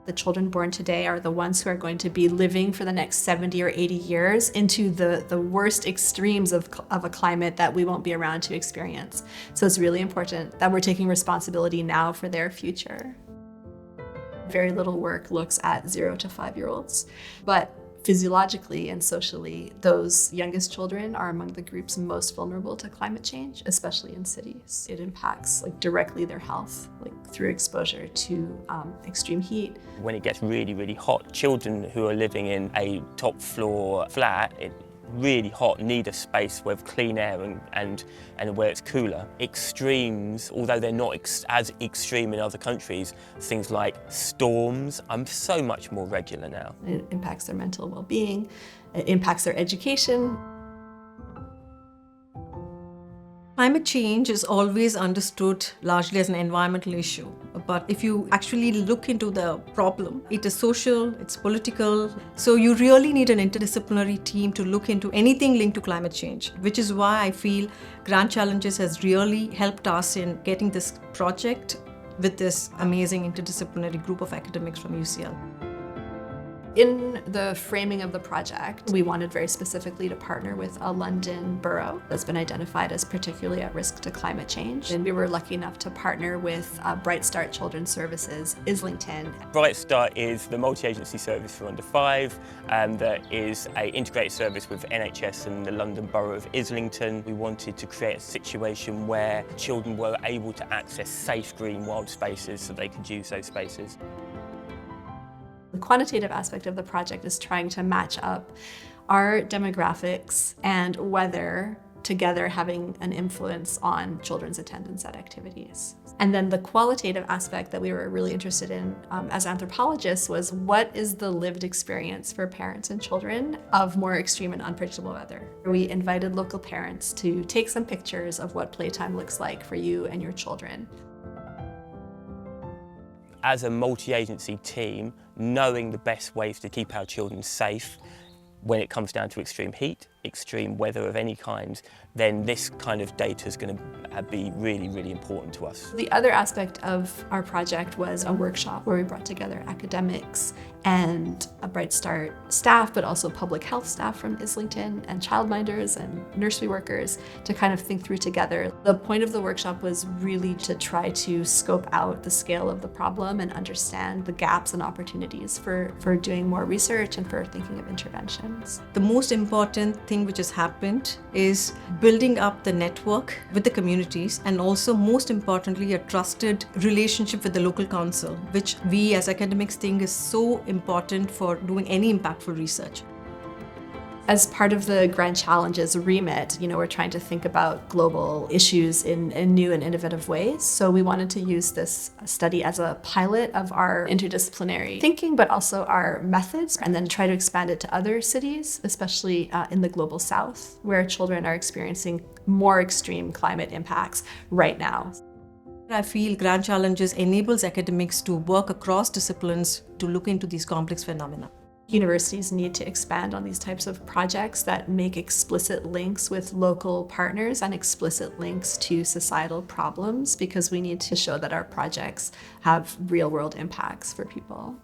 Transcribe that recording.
The children born today are the ones who are going to be living for the next 70 or 80 years into the worst extremes of a climate that we won't be around to experience. So it's really important that we're taking responsibility now for their future. Very little work looks at 0 to 5-year-olds, but physiologically and socially, those youngest children are among the groups most vulnerable to climate change, especially in cities. It impacts directly their health, through exposure to extreme heat. When it gets really, really hot, children who are living in a top floor flat, really hot, need a space with clean air and where it's cooler. Extremes, although they're not as extreme in other countries, things like storms are so much more regular now. It impacts their mental well-being, it impacts their education. Climate change is always understood largely as an environmental issue. But if you actually look into the problem, it is social, it's political. So you really need an interdisciplinary team to look into anything linked to climate change, which is why I feel Grand Challenges has really helped us in getting this project with this amazing interdisciplinary group of academics from UCL. In the framing of the project, we wanted very specifically to partner with a London borough that's been identified as particularly at risk to climate change. And we were lucky enough to partner with Bright Start Children's Services, Islington. Bright Start is the multi-agency service for under 5 that is an integrated service with NHS and the London Borough of Islington. We wanted to create a situation where children were able to access safe green wild spaces so they could use those spaces. The quantitative aspect of the project is trying to match up our demographics and weather together having an influence on children's attendance at activities. And then the qualitative aspect that we were really interested in as anthropologists was what is the lived experience for parents and children of more extreme and unpredictable weather. We invited local parents to take some pictures of what playtime looks like for you and your children. As a multi-agency team, knowing the best ways to keep our children safe when it comes down to extreme heat, extreme weather of any kind, then this kind of data is going to be really, really important to us. The other aspect of our project was a workshop where we brought together academics and a Bright Start staff, but also public health staff from Islington and childminders and nursery workers to kind of think through together. The point of the workshop was really to try to scope out the scale of the problem and understand the gaps and opportunities for doing more research and for thinking of interventions. The most important thing which has happened is building up the network with the communities and also, most importantly, a trusted relationship with the local council, which we as academics think is so important for doing any impactful research. As part of the Grand Challenges remit, we're trying to think about global issues in new and innovative ways. So we wanted to use this study as a pilot of our interdisciplinary thinking, but also our methods, and then try to expand it to other cities, especially in the global south, where children are experiencing more extreme climate impacts right now. I feel Grand Challenges enables academics to work across disciplines to look into these complex phenomena. Universities need to expand on these types of projects that make explicit links with local partners and explicit links to societal problems, because we need to show that our projects have real-world impacts for people.